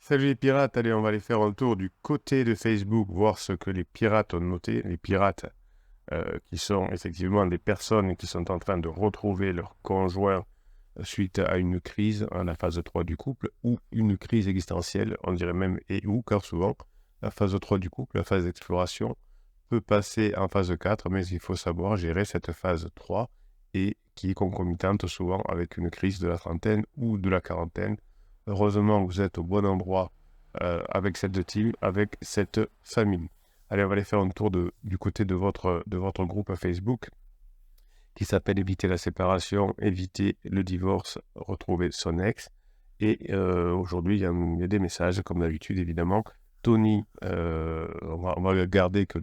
Salut les pirates, allez, on va aller faire un tour du côté de Facebook, voir ce que les pirates ont noté. Les pirates, qui sont effectivement des personnes qui sont en train de retrouver leur conjoint suite à une crise, à la phase 3 du couple, ou une crise existentielle, on dirait même et ou, car souvent, la phase 3 du couple, la phase d'exploration, peut passer en phase 4, mais il faut savoir gérer cette phase 3 et qui est concomitante souvent avec une crise de la trentaine ou de la quarantaine. Heureusement, vous êtes au bon endroit avec cette team, avec cette famille. Allez, on va aller faire un tour du côté de votre groupe Facebook qui s'appelle Éviter la séparation, éviter le divorce, retrouver son ex. Et aujourd'hui, il y a des messages, comme d'habitude, évidemment. Tony, on va garder que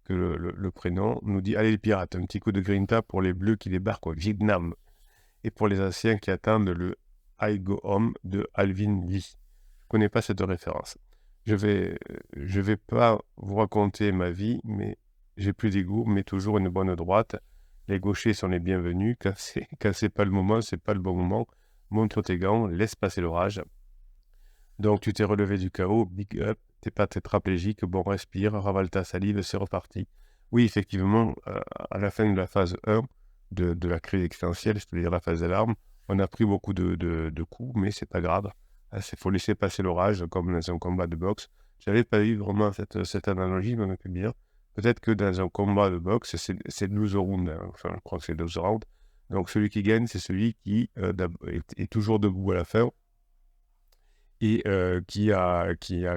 le prénom, nous dit « Allez les pirates, un petit coup de grinta pour les bleus qui débarquent au Vietnam et pour les anciens qui attendent le I Go Home de Alvin Lee. » Je ne connais pas cette référence. Je vais pas vous raconter ma vie, mais j'ai plus d'égout, mais toujours une bonne droite. Les gauchers sont les bienvenus. Quand c'est pas le moment, c'est pas le bon moment. Montre tes gants, laisse passer l'orage. Donc tu t'es relevé du chaos, big up, t'es pas tétraplégique, bon respire, ravale ta salive, c'est reparti. Oui, effectivement, à la fin de la phase 1 de la crise existentielle, c'est-à-dire la phase d'alarme, on a pris beaucoup de coups, mais c'est pas grave. Il faut laisser passer l'orage, comme dans un combat de boxe. J'avais pas eu vraiment cette analogie, mais on a pu bien. Peut-être que dans un combat de boxe, c'est 12 rounds, hein. Enfin, je crois que c'est 12 rounds. Donc celui qui gagne, c'est celui qui est toujours debout à la fin et qui a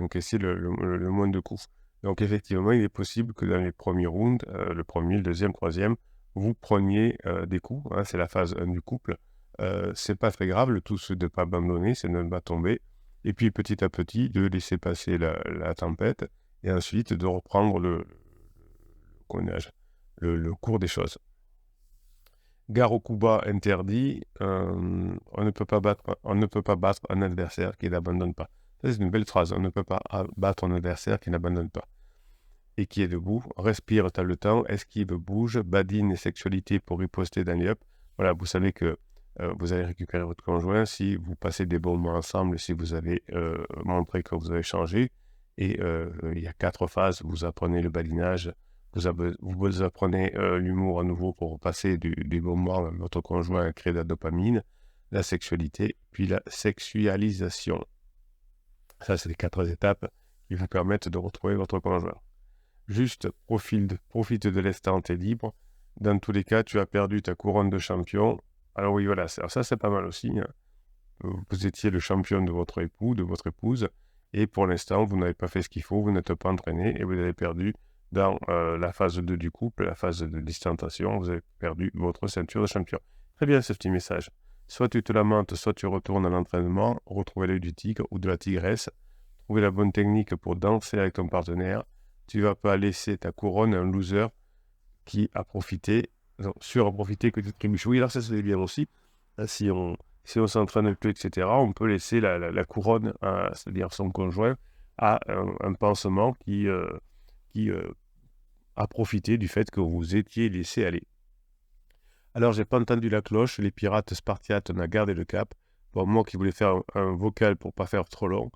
encaissé le moins de coups. Donc effectivement, il est possible que dans les premiers rounds, le premier, le deuxième, troisième, vous preniez des coups, hein, c'est la phase 1 du couple. C'est pas très grave, le tout c'est de ne pas abandonner, c'est de ne pas tomber, et puis petit à petit de laisser passer la tempête, et ensuite de reprendre comment dirais-je, le cours des choses. Gare au combat interdit, on ne peut pas battre un adversaire qui n'abandonne pas. Ça, c'est une belle phrase. On ne peut pas battre un adversaire qui n'abandonne pas et qui est debout. Respire, t'as le temps. Esquive, bouge. Badine et sexualité pour riposter dans les up. Voilà, vous savez que vous allez récupérer votre conjoint si vous passez des bons moments ensemble, si vous avez montré que vous avez changé. Et il y a 4 phases. Vous apprenez le badinage. Vous apprenez l'humour à nouveau pour passer des bons moments avec votre conjoint à créer de la dopamine, la sexualité, puis la sexualisation. Ça, c'est les 4 étapes qui vous permettent de retrouver votre conjoint. Juste profite de l'instant, t'es libre. Dans tous les cas, tu as perdu ta couronne de champion. Alors oui, voilà, ça c'est pas mal aussi, hein. Vous étiez le champion de votre époux, de votre épouse, et pour l'instant, vous n'avez pas fait ce qu'il faut, vous n'êtes pas entraîné, et vous avez perdu dans la phase 2 du couple, la phase de distanciation, vous avez perdu votre ceinture de champion. Très bien ce petit message. Soit tu te lamentes, soit tu retournes à l'entraînement, retrouver l'œil du tigre ou de la tigresse, trouver la bonne technique pour danser avec ton partenaire. Tu ne vas pas laisser ta couronne à un loser qui a profité, sur-profité que tu trébuches. Oui, alors ça c'est bien aussi. Si on s'entraîne peu, etc., on peut laisser la couronne, c'est-à-dire son conjoint, à un pansement qui a profité du fait que vous étiez laissé aller. Alors, j'ai pas entendu la cloche, les pirates spartiates, on a gardé le cap. Bon, moi qui voulais faire un vocal pour pas faire trop long.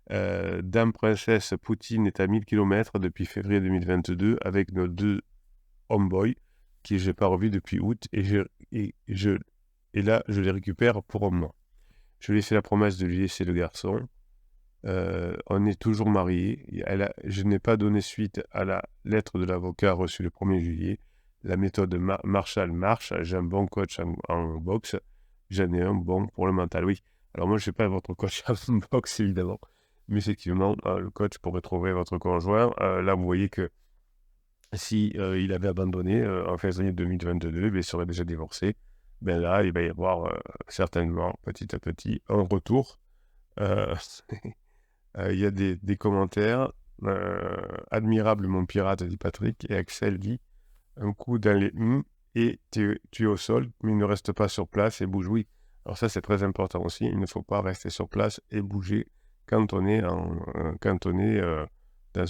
Dame Princesse, Poutine est à 1000 km depuis février 2022 avec nos 2 homeboys qui j'ai pas revu depuis août et là je les récupère pour un mois. Je lui ai fait la promesse de lui laisser le garçon. On est toujours mariés. Je n'ai pas donné suite à la lettre de l'avocat reçue le 1er juillet. La méthode Marshall marche. J'ai un bon coach en boxe. J'en ai un bon pour le mental. Oui. Alors moi, je ne suis pas votre coach en boxe, évidemment. Mais effectivement, le coach pourrait trouver votre conjoint. Là, vous voyez que si il avait abandonné en février 2022, il serait déjà divorcé. Ben là, il va y avoir certainement, petit à petit, un retour. Il y a des commentaires. Admirable mon pirate, dit Patrick. Et Axel dit un coup dans les et tu es au sol, mais il ne reste pas sur place et bouge. Oui. Alors ça, c'est très important aussi. Il ne faut pas rester sur place et bouger quand on est dans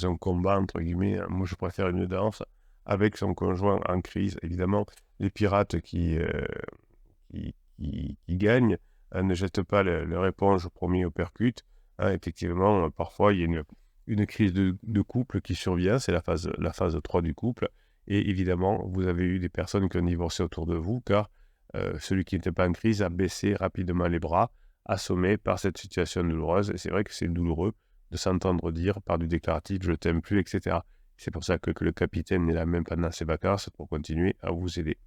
un combat, entre guillemets. Moi, je préfère une danse avec son conjoint en crise. Évidemment, les pirates qui gagnent ne jette pas leur éponge au premier uppercut. Effectivement, parfois, il y a une crise de couple qui survient, c'est la phase 3 du couple. Et évidemment, vous avez eu des personnes qui ont divorcé autour de vous, car celui qui n'était pas en crise a baissé rapidement les bras, assommé par cette situation douloureuse. Et c'est vrai que c'est douloureux de s'entendre dire par du déclaratif « je t'aime plus », etc. C'est pour ça que le capitaine est là même pendant ses vacances pour continuer à vous aider.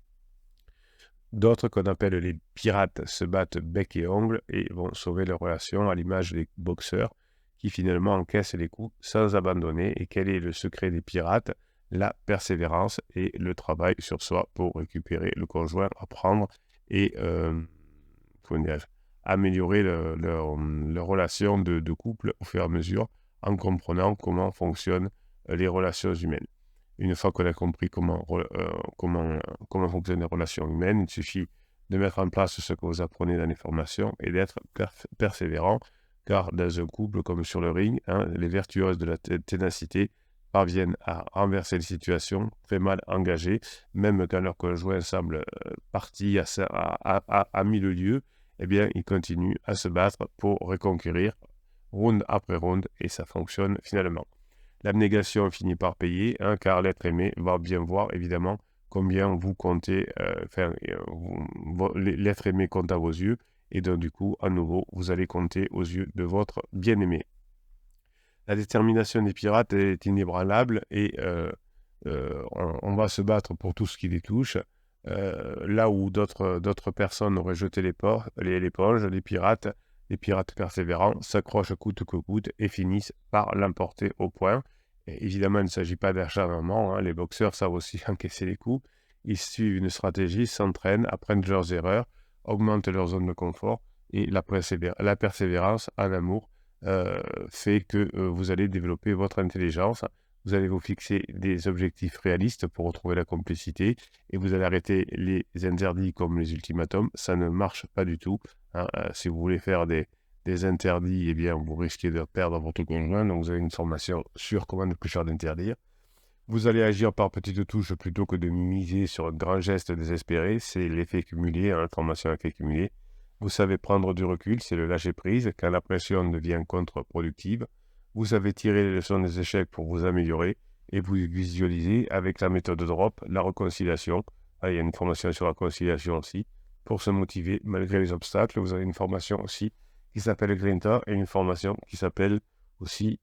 D'autres qu'on appelle les pirates se battent bec et ongle et vont sauver leur relation à l'image des boxeurs qui finalement encaissent les coups sans abandonner. Et quel est le secret des pirates? La persévérance et le travail sur soi pour récupérer le conjoint, apprendre et améliorer leur relation de couple au fur et à mesure en comprenant comment fonctionnent les relations humaines. Une fois qu'on a compris comment fonctionnent les relations humaines, il suffit de mettre en place ce que vous apprenez dans les formations et d'être persévérant, car dans un couple comme sur le ring, les vertueuses de la ténacité parviennent à renverser les situations très mal engagées, même quand leur conjoint semble parti à mille lieues, eh bien, ils continuent à se battre pour reconquérir round après round, et ça fonctionne finalement. L'abnégation finit par payer, car l'être aimé va bien voir évidemment combien vous comptez, l'être aimé compte à vos yeux, et donc du coup, à nouveau, vous allez compter aux yeux de votre bien-aimé. La détermination des pirates est inébranlable et on va se battre pour tout ce qui les touche. Là où d'autres personnes auraient jeté l'éponge, les pirates persévérants s'accrochent coûte que coûte et finissent par l'emporter au point. Et évidemment, il ne s'agit pas d'acharnement, les boxeurs savent aussi encaisser les coups. Ils suivent une stratégie, s'entraînent, apprennent de leurs erreurs, augmentent leur zone de confort, et la persévérance en amour fait que vous allez développer votre intelligence, vous allez vous fixer des objectifs réalistes pour retrouver la complicité, et vous allez arrêter les interdits comme les ultimatums. Ça ne marche pas du tout. Si vous voulez faire des interdits, eh bien, vous risquez de perdre votre conjoint. Donc, vous avez une formation sur comment ne plus faire d'interdire. Vous allez agir par petites touches plutôt que de miser sur un grand geste désespéré. C'est l'effet cumulé, la formation à effet cumulé. Vous savez prendre du recul, c'est le lâcher-prise, quand la pression devient contre-productive. Vous savez tirer les leçons des échecs pour vous améliorer, et vous visualisez avec la méthode drop la réconciliation. Il y a une formation sur la réconciliation aussi, pour se motiver malgré les obstacles. Vous avez une formation aussi qui s'appelle Grinta, et une formation qui s'appelle aussi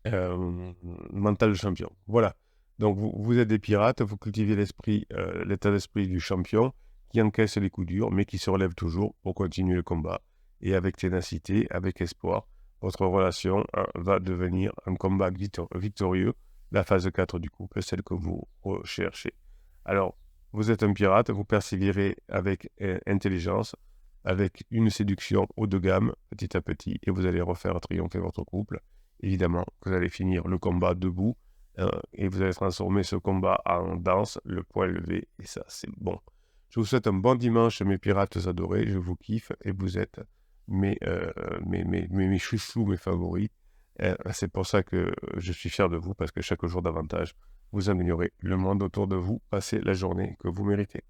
mental de champion. Voilà. Donc vous êtes des pirates, vous cultivez l'état d'esprit du champion qui encaisse les coups durs, mais qui se relève toujours pour continuer le combat. Et avec ténacité, avec espoir, votre relation va devenir un combat victorieux, la phase 4 du couple, celle que vous recherchez. Alors, vous êtes un pirate, vous persévérez avec intelligence, avec une séduction haut de gamme, petit à petit, et vous allez refaire triompher votre couple. Évidemment, vous allez finir le combat debout, et vous allez transformer ce combat en danse, le poing levé, et ça, c'est bon. Je vous souhaite un bon dimanche, mes pirates adorés, je vous kiffe, et vous êtes mes chouchous, mes favoris. C'est pour ça que je suis fier de vous, parce que chaque jour davantage, vous améliorez le monde autour de vous, passez la journée que vous méritez.